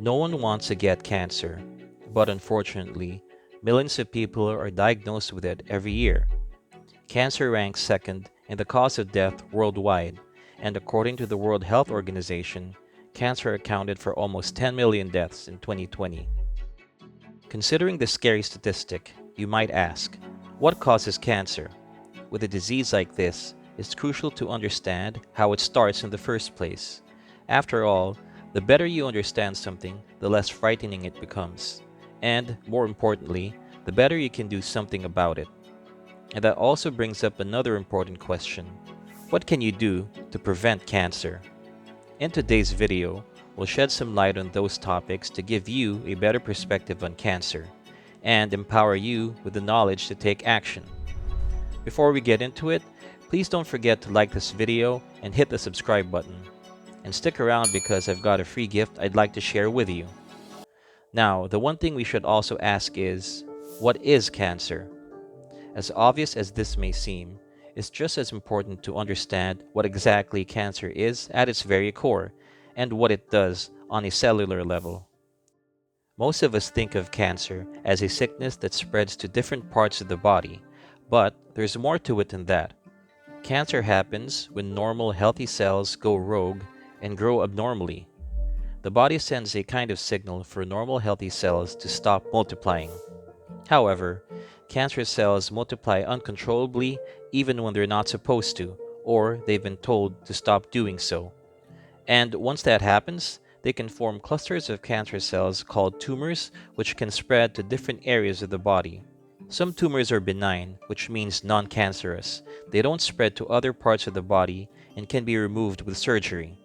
No one wants to get cancer, but unfortunately, millions of people are diagnosed with it every year. Cancer ranks second in the cause of death worldwide, and according to the World Health Organization, cancer accounted for almost 10 million deaths in 2020. Considering this scary statistic, you might ask, what causes cancer? With a disease like this, it's crucial to understand how it starts in the first place. After all, the better you understand something, the less frightening it becomes. And, more importantly, the better you can do something about it. And that also brings up another important question. What can you do to prevent cancer? In today's video, we'll shed some light on those topics to give you a better perspective on cancer and empower you with the knowledge to take action. Before we get into it, please don't forget to like this video and hit the subscribe button. And stick around because I've got a free gift I'd like to share with you. Now, the one thing we should also ask is, what is cancer? As obvious as this may seem, it's just as important to understand what exactly cancer is at its very core and what it does on a cellular level. Most of us think of cancer as a sickness that spreads to different parts of the body, but there's more to it than that. Cancer happens when normal healthy cells go rogue and grow abnormally. The body sends a kind of signal for normal healthy cells to stop multiplying. However, cancer cells multiply uncontrollably even when they're not supposed to, or they've been told to stop doing so. And once that happens, they can form clusters of cancer cells called tumors, which can spread to different areas of the body. Some tumors are benign, which means non-cancerous. They don't spread to other parts of the body and can be removed with surgery.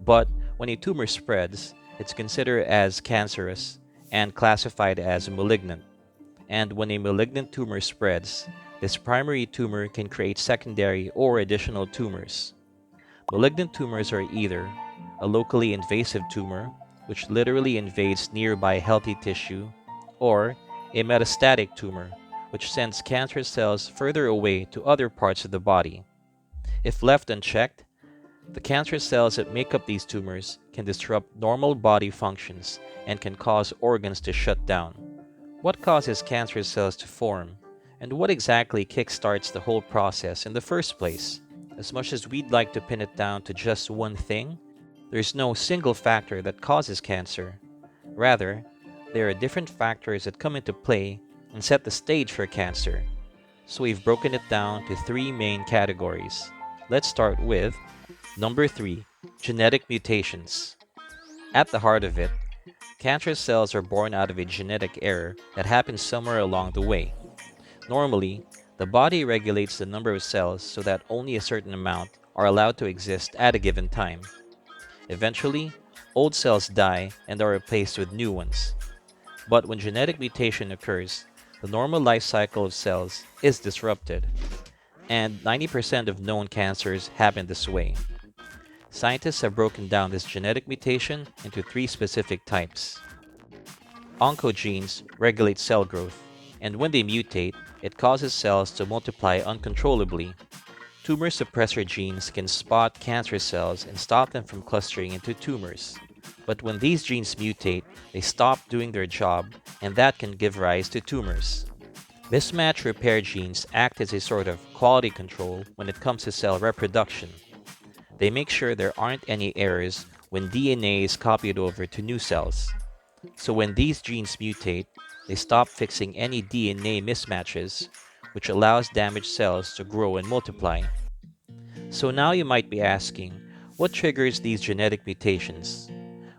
But when a tumor spreads, it's considered as cancerous and classified as malignant. And when a malignant tumor spreads, this primary tumor can create secondary or additional tumors. Malignant tumors are either a locally invasive tumor, which literally invades nearby healthy tissue, or a metastatic tumor, which sends cancer cells further away to other parts of the body. If left unchecked, the cancer cells that make up these tumors can disrupt normal body functions and can cause organs to shut down. What causes cancer cells to form, and what exactly kickstarts the whole process in the first place? As much as we'd like to pin it down to just one thing, there's no single factor that causes cancer. Rather, there are different factors that come into play and set the stage for cancer. So we've broken it down to three main categories. Let's start with number 3, genetic mutations. At the heart of it, cancer cells are born out of a genetic error that happens somewhere along the way. Normally, the body regulates the number of cells so that only a certain amount are allowed to exist at a given time. Eventually, old cells die and are replaced with new ones. But when genetic mutation occurs, the normal life cycle of cells is disrupted, and 90% of known cancers happen this way. Scientists have broken down this genetic mutation into 3 specific types. Oncogenes regulate cell growth, and when they mutate, it causes cells to multiply uncontrollably. Tumor suppressor genes can spot cancer cells and stop them from clustering into tumors. But when these genes mutate, they stop doing their job, and that can give rise to tumors. Mismatch repair genes act as a sort of quality control when it comes to cell reproduction. They make sure there aren't any errors when DNA is copied over to new cells. So when these genes mutate, they stop fixing any DNA mismatches, which allows damaged cells to grow and multiply. So now you might be asking, what triggers these genetic mutations?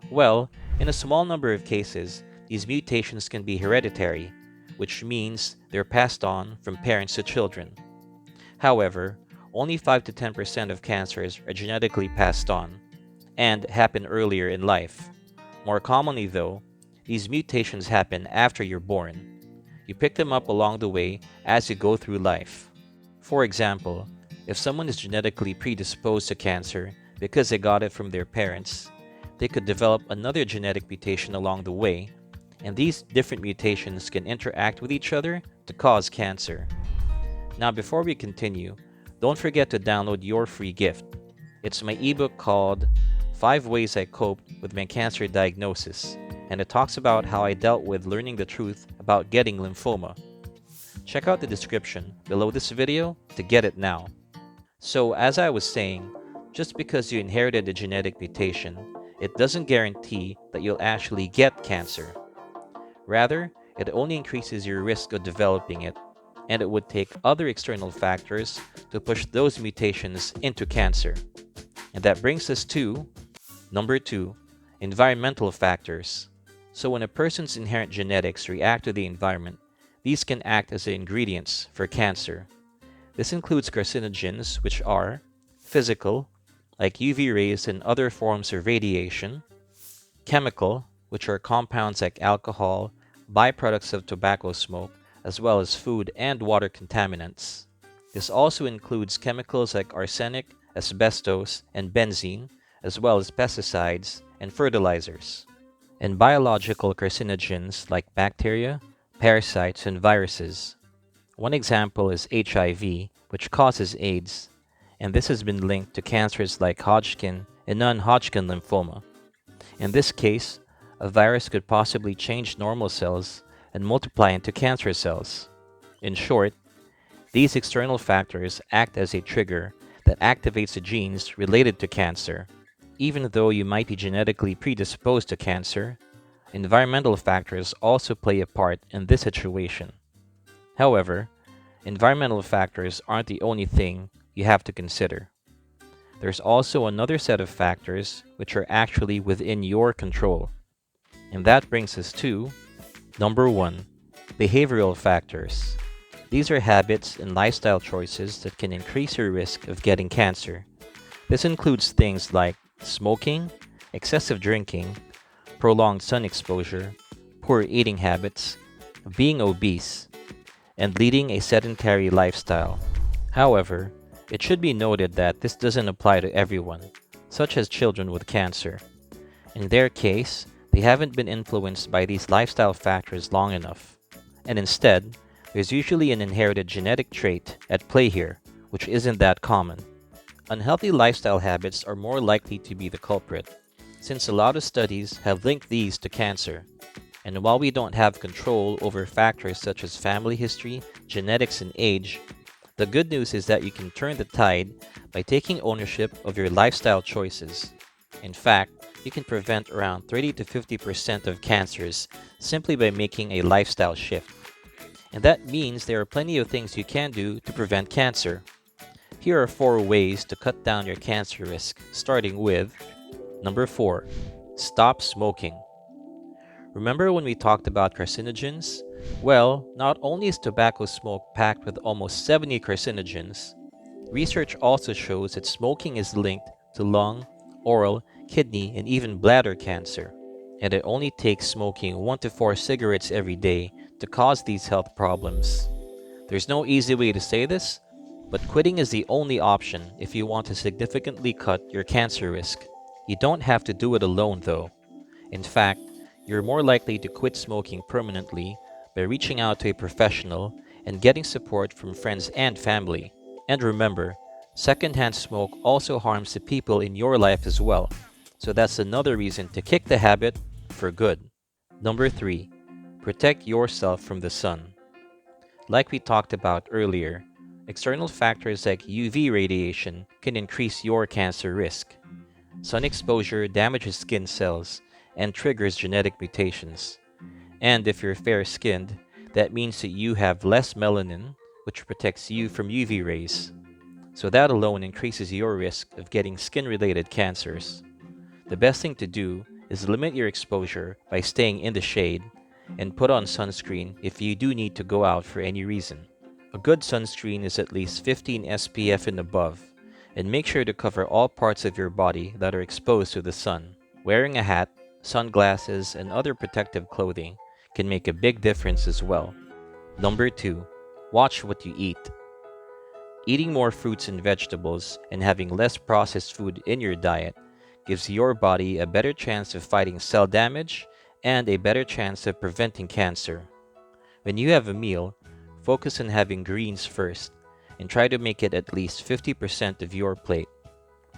Well, in a small number of cases, these mutations can be hereditary, which means they're passed on from parents to children. However, only 5 to 10% of cancers are genetically passed on and happen earlier in life. More commonly though, these mutations happen after you're born. You pick them up along the way as you go through life. For example, if someone is genetically predisposed to cancer because they got it from their parents, they could develop another genetic mutation along the way, and these different mutations can interact with each other to cause cancer. Now before we continue, don't forget to download your free gift. It's my ebook called 5 ways I coped with my cancer diagnosis, and it talks about how I dealt with learning the truth about getting lymphoma. Check out the description below this video to get it now. So as I was saying, just because you inherited a genetic mutation, it doesn't guarantee that you'll actually get cancer. Rather, it only increases your risk of developing it, and it would take other external factors to push those mutations into cancer. And that brings us to number 2, environmental factors. So when a person's inherent genetics react to the environment, these can act as the ingredients for cancer. This includes carcinogens, which are physical, like UV rays and other forms of radiation; chemical, which are compounds like alcohol, byproducts of tobacco smoke, as well as food and water contaminants. This also includes chemicals like arsenic, asbestos, and benzene, as well as pesticides and fertilizers. And biological carcinogens like bacteria, parasites, and viruses. One example is HIV, which causes AIDS, and this has been linked to cancers like Hodgkin and non-Hodgkin lymphoma. In this case, a virus could possibly change normal cells and multiply into cancer cells. In short, these external factors act as a trigger that activates the genes related to cancer. Even though you might be genetically predisposed to cancer, environmental factors also play a part in this situation. However, environmental factors aren't the only thing you have to consider. There's also another set of factors which are actually within your control. And that brings us to number 1, behavioral factors. These are habits and lifestyle choices that can increase your risk of getting cancer. This includes things like smoking, excessive drinking, prolonged sun exposure, poor eating habits, being obese, and leading a sedentary lifestyle. However, it should be noted that this doesn't apply to everyone, such as children with cancer. In their case, they haven't been influenced by these lifestyle factors long enough, and instead, there's usually an inherited genetic trait at play here, which isn't that common. Unhealthy lifestyle habits are more likely to be the culprit, since a lot of studies have linked these to cancer. And while we don't have control over factors such as family history, genetics, and age, the good news is that you can turn the tide by taking ownership of your lifestyle choices. In fact, you can prevent around 30 to 50% of cancers simply by making a lifestyle shift. And that means there are plenty of things you can do to prevent cancer. Here are 4 ways to cut down your cancer risk, starting with number 4, stop smoking. Remember when we talked about carcinogens? Well, not only is tobacco smoke packed with almost 70 carcinogens, research also shows that smoking is linked to lung, oral, kidney, and even bladder cancer. And it only takes smoking 1 to 4 cigarettes every day to cause these health problems. There's no easy way to say this, but quitting is the only option if you want to significantly cut your cancer risk. You don't have to do it alone though. In fact, you're more likely to quit smoking permanently by reaching out to a professional and getting support from friends and family. And remember, secondhand smoke also harms the people in your life as well, so that's another reason to kick the habit for good. Number 3, protect yourself from the sun. Like we talked about earlier, external factors like UV radiation can increase your cancer risk. Sun exposure damages skin cells and triggers genetic mutations. And if you're fair-skinned, that means that you have less melanin, which protects you from UV rays. So that alone increases your risk of getting skin-related cancers. The best thing to do is limit your exposure by staying in the shade and put on sunscreen if you do need to go out for any reason. A good sunscreen is at least 15 SPF and above, and make sure to cover all parts of your body that are exposed to the sun. Wearing a hat, sunglasses, and other protective clothing can make a big difference as well. Number 2, watch what you eat. Eating more fruits and vegetables and having less processed food in your diet gives your body a better chance of fighting cell damage and a better chance of preventing cancer. When you have a meal, focus on having greens first and try to make it at least 50% of your plate.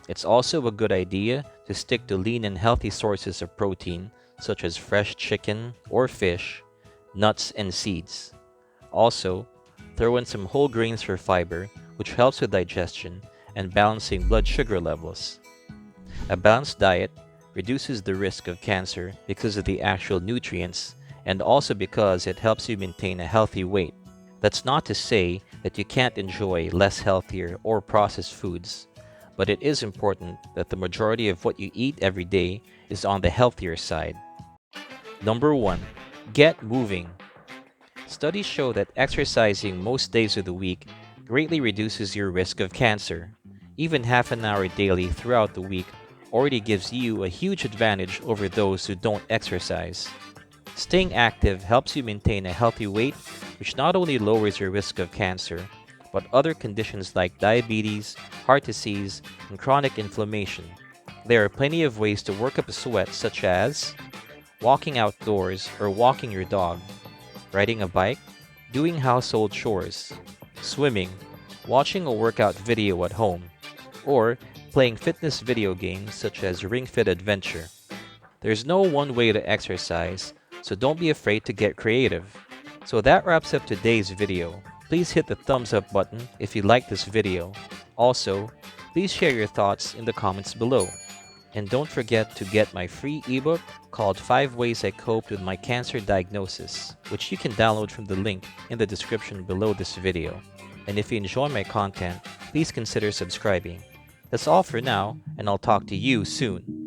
It's also a good idea to stick to lean and healthy sources of protein, such as fresh chicken or fish, nuts, and seeds. Also, throw in some whole grains for fiber, which helps with digestion and balancing blood sugar levels. A balanced diet reduces the risk of cancer because of the actual nutrients and also because it helps you maintain a healthy weight. That's not to say that you can't enjoy less healthier or processed foods, but it is important that the majority of what you eat every day is on the healthier side. Number 1. Get moving. Studies show that exercising most days of the week greatly reduces your risk of cancer. Even half an hour daily throughout the week already gives you a huge advantage over those who don't exercise. Staying active helps you maintain a healthy weight, which not only lowers your risk of cancer, but other conditions like diabetes, heart disease, and chronic inflammation. There are plenty of ways to work up a sweat, such as walking outdoors or walking your dog, riding a bike, doing household chores, swimming, watching a workout video at home, or playing fitness video games such as Ring Fit Adventure. There's no one way to exercise, so don't be afraid to get creative. So that wraps up today's video. Please hit the thumbs up button if you liked this video. Also, please share your thoughts in the comments below. And don't forget to get my free ebook called 5 Ways I Coped with My Cancer Diagnosis, which you can download from the link in the description below this video. And if you enjoy my content, please consider subscribing. That's all for now, and I'll talk to you soon.